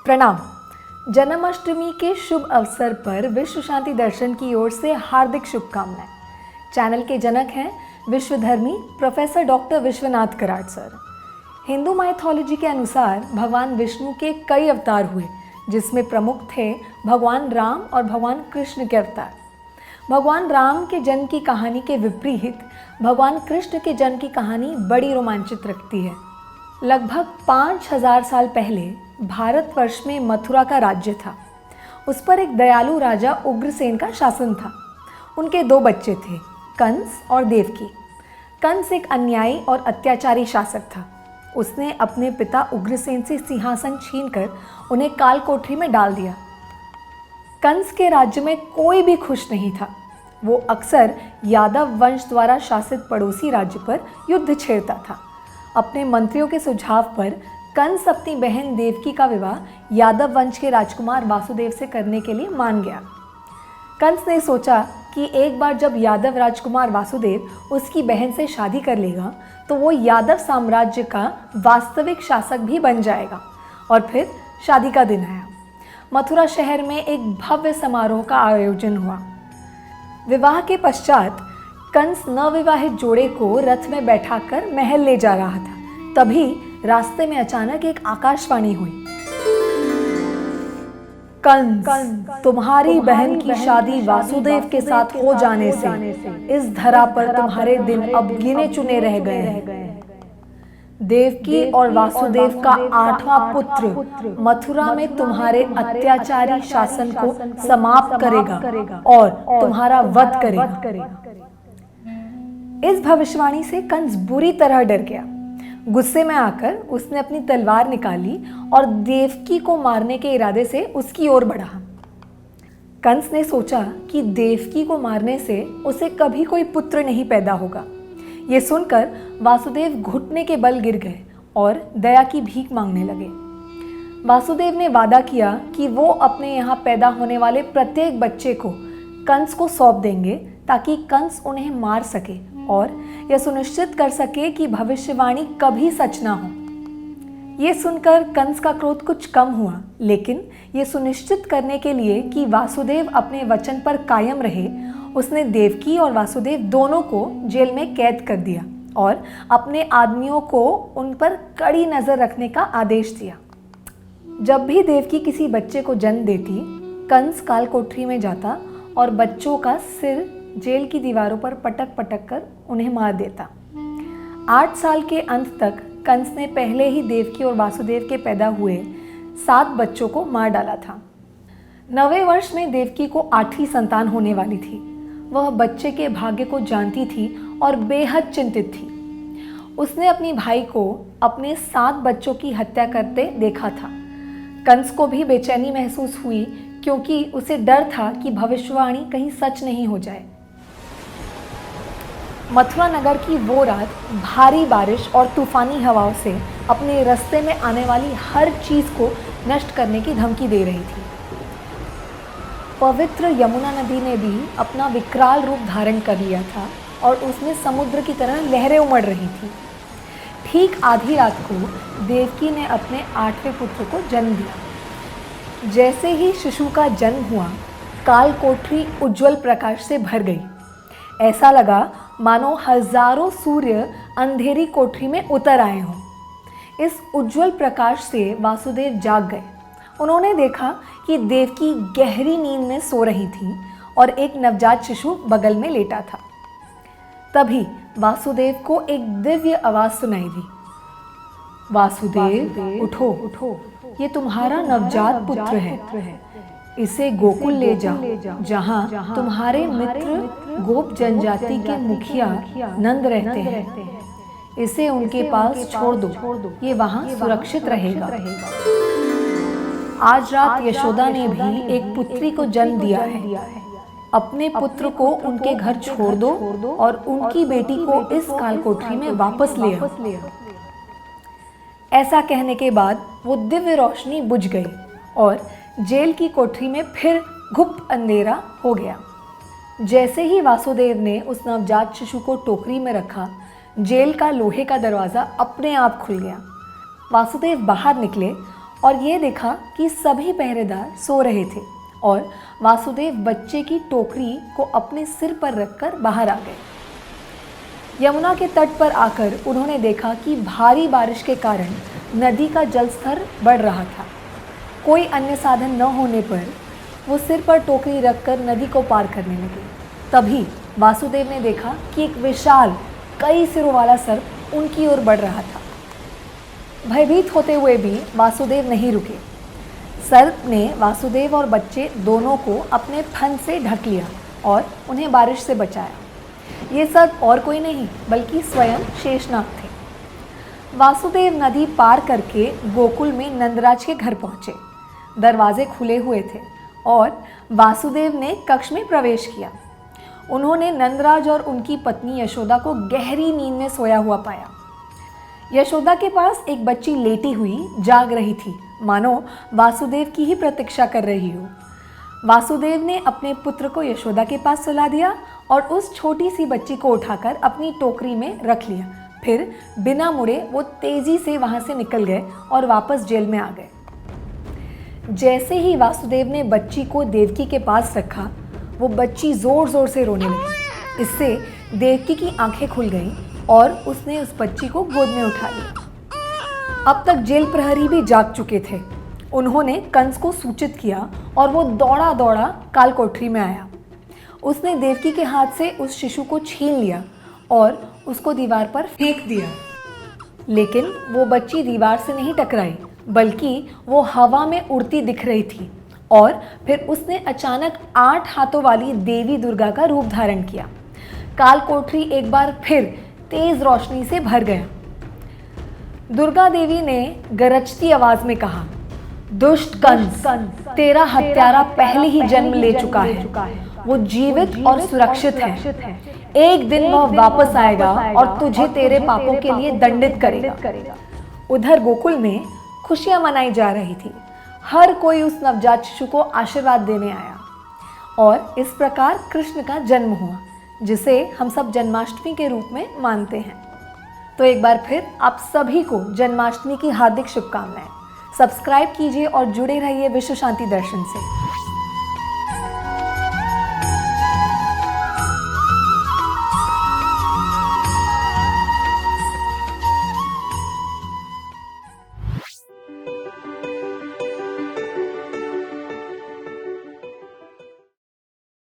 प्रणाम। जन्माष्टमी के शुभ अवसर पर विश्व शांति दर्शन की ओर से हार्दिक शुभकामनाएं। चैनल के जनक हैं Vishwadharmi professor doctor Vishwanath Karad sir. Hindu mythology के अनुसार भगवान विष्णु के कई अवतार हुए, जिसमें प्रमुख थे भगवान राम और भगवान कृष्ण के अवतार। भगवान राम के जन्म की कहानी के विपरीत भगवान कृष्ण के जन्म की कहानी बड़ी रोमांचित रखती है। लगभग 5000 साल पहले भारतवर्ष में मथुरा का राज्य था। उस पर एक दयालु राजा उग्रसेन का शासन था। उनके 2 बच्चे थे, कंस और देवकी। कंस एक अन्यायी और अत्याचारी शासक था। उसने अपने पिता उग्रसेन से सिंहासन छीनकर उन्हें काल कोठरी में डाल दिया। कंस के राज्य में कोई भी खुश नहीं था। वो अक्सर यादव वंश द्वारा शासित पड़ोसी राज्य पर युद्ध छेड़ता था। अपने मंत्रियों के सुझाव पर कंस अपनी बहन देवकी का विवाह यादव वंश के राजकुमार वासुदेव से करने के लिए मान गया। कंस ने सोचा कि एक बार जब यादव राजकुमार वासुदेव उसकी बहन से शादी कर लेगा तो वो यादव साम्राज्य का वास्तविक शासक भी बन जाएगा। और फिर शादी का दिन आया। मथुरा शहर में एक भव्य समारोह का आयोजन हुआ। विवाह के पश्चात कंस नवविवाहित जोड़े को रथ में बैठाकर महल ले जा रहा था। तभी रास्ते में अचानक एक आकाशवाणी हुई। कंस, तुम्हारी बहन की शादी वासुदेव के साथ हो जाने से इस धरा पर तुम्हारे दिन अब गिने चुने रह गए हैं। देवकी और वासुदेव का 8वां पुत्र मथुरा में तुम्हारे अत्याचारी शासन को समाप्त करेगा और तुम्हारा वध करेगा। इस भविष्यवाणी से कंस बुरी तरह डर गया। गुस्से में आकर उसने अपनी तलवार निकाली और देवकी को मारने के इरादे से उसकी ओर बढ़ा। कंस ने सोचा कि देवकी को मारने से उसे कभी कोई पुत्र नहीं पैदा होगा। ये सुनकर वासुदेव घुटने के बल गिर गए और दया की भीख मांगने लगे। वासुदेव ने वादा किया कि वो अपने यहाँ पैदा होने वाले प्रत्येक बच्चे को कंस को सौंप देंगे ताकि कंस उन्हें मार सके और यह सुनिश्चित कर सके कि भविष्यवाणी कभी सच ना हो। ये सुनकर कंस का क्रोध कुछ कम हुआ, लेकिन ये सुनिश्चित करने के लिए कि वासुदेव अपने वचन पर कायम रहे, उसने देवकी और वासुदेव दोनों को जेल में कैद कर दिया और अपने आदमियों को उन पर कड़ी नज़र रखने का आदेश दिया। जब भी देवकी किसी बच्चे को जन्म देती, कंस काल कोठरी में जाता और बच्चों का सिर जेल की दीवारों पर पटक पटक कर उन्हें मार देता। 8 साल के अंत तक कंस ने पहले ही देवकी और वासुदेव के पैदा हुए 7 बच्चों को मार डाला था। 9वें वर्ष में देवकी को 8वीं संतान होने वाली थी। वह बच्चे के भाग्य को जानती थी और बेहद चिंतित थी। उसने अपने भाई को अपने 7 बच्चों की हत्या करते देखा था। कंस को भी बेचैनी महसूस हुई, क्योंकि उसे डर था कि भविष्यवाणी कहीं सच नहीं हो जाए। मथुरा नगर की वो रात भारी बारिश और तूफानी हवाओं से अपने रास्ते में आने वाली हर चीज़ को नष्ट करने की धमकी दे रही थी। पवित्र यमुना नदी ने भी अपना विकराल रूप धारण कर लिया था और उसमें समुद्र की तरह लहरें उमड़ रही थी। ठीक आधी रात को देवकी ने अपने 8वें पुत्र को जन्म दिया। जैसे ही शिशु का जन्म हुआ, काल कोठरी उज्जवल प्रकाश से भर गई। ऐसा लगा मानो हजारों सूर्य अंधेरी कोठरी में उतर आए हों। इस उज्जवल प्रकाश से वासुदेव जाग गए। उन्होंने देखा कि देवकी गहरी नींद में सो रही थी और एक नवजात शिशु बगल में लेटा था। तभी वासुदेव को एक दिव्य आवाज सुनाई दी। वासुदेव, उठो उठो, ये तुम्हारा नवजात पुत्र है। इसे गोकुल ले जाओ, जहाँ तुम्हारे मित्र गोप जनजाति के मुखिया नंद रहते हैं। इसे उनके पास छोड़ दो, ये वहाँ सुरक्षित रहेगा। आज रात यशोदा ने भी एक पुत्री को जन्म दिया है। अपने पुत्र को उनके घर छोड़ दो और उनकी बेटी को इस काल कोठरी में वापस ले आओ। ऐसा कहने के बाद वो दिव्य रोशनी बुझ गई और जेल की कोठरी में फिर घुप अंधेरा हो गया। जैसे ही वासुदेव ने उस नवजात शिशु को टोकरी में रखा, जेल का लोहे का दरवाज़ा अपने आप खुल गया। वासुदेव बाहर निकले और ये देखा कि सभी पहरेदार सो रहे थे और वासुदेव बच्चे की टोकरी को अपने सिर पर रखकर बाहर आ गए। यमुना के तट पर आकर उन्होंने देखा कि भारी बारिश के कारण नदी का जलस्तर बढ़ रहा था। कोई अन्य साधन न होने पर वो सिर पर टोकरी रखकर नदी को पार करने लगे। तभी वासुदेव ने देखा कि एक विशाल कई सिरों वाला सर्प उनकी ओर बढ़ रहा था। भयभीत होते हुए भी वासुदेव नहीं रुके। सर्प ने वासुदेव और बच्चे दोनों को अपने फन से ढक लिया और उन्हें बारिश से बचाया। ये सर्प और कोई नहीं बल्कि स्वयं शेषनाग थे। वासुदेव नदी पार करके गोकुल में नंदराज के घर पहुँचे। दरवाजे खुले हुए थे और वासुदेव ने कक्ष में प्रवेश किया। उन्होंने नंदराज और उनकी पत्नी यशोदा को गहरी नींद में सोया हुआ पाया। यशोदा के पास एक बच्ची लेटी हुई जाग रही थी, मानो वासुदेव की ही प्रतीक्षा कर रही हो। वासुदेव ने अपने पुत्र को यशोदा के पास सुला दिया और उस छोटी सी बच्ची को उठाकर अपनी टोकरी में रख लिया। फिर बिना मुड़े वो तेजी से वहां से निकल गए और वापस जेल में आ गए। जैसे ही वासुदेव ने बच्ची को देवकी के पास रखा, वो बच्ची जोर जोर से रोने लगी। इससे देवकी की आंखें खुल गईं और उसने उस बच्ची को गोद में उठा लिया। अब तक जेल प्रहरी भी जाग चुके थे। उन्होंने कंस को सूचित किया और वो दौड़ा दौड़ा काल कोठरी में आया। उसने देवकी के हाथ से उस शिशु को छीन लिया और उसको दीवार पर फेंक दिया। लेकिन वो बच्ची दीवार से नहीं टकराई, बल्कि वो हवा में उड़ती दिख रही थी। और फिर उसने अचानक 8 हाथों वाली देवी दुर्गा का रूप धारण किया। काल कोठरी एक बार फिर तेज रोशनी से भर गया। दुर्गा देवी ने गरजती आवाज में कहा, दुष्ट कंस, तेरा हत्यारा पहले ही जन्म ले चुका है। वो जीवित और सुरक्षित है। एक दिन वह वापस आएगा और तुझे तेरे पापों के लिए दंडित करेगा। उधर गोकुल में खुशियां मनाई जा रही थी। हर कोई उस नवजात शिशु को आशीर्वाद देने आया और इस प्रकार कृष्ण का जन्म हुआ, जिसे हम सब जन्माष्टमी के रूप में मानते हैं। तो एक बार फिर आप सभी को जन्माष्टमी की हार्दिक शुभकामनाएं। सब्सक्राइब कीजिए और जुड़े रहिए विश्व शांति दर्शन से।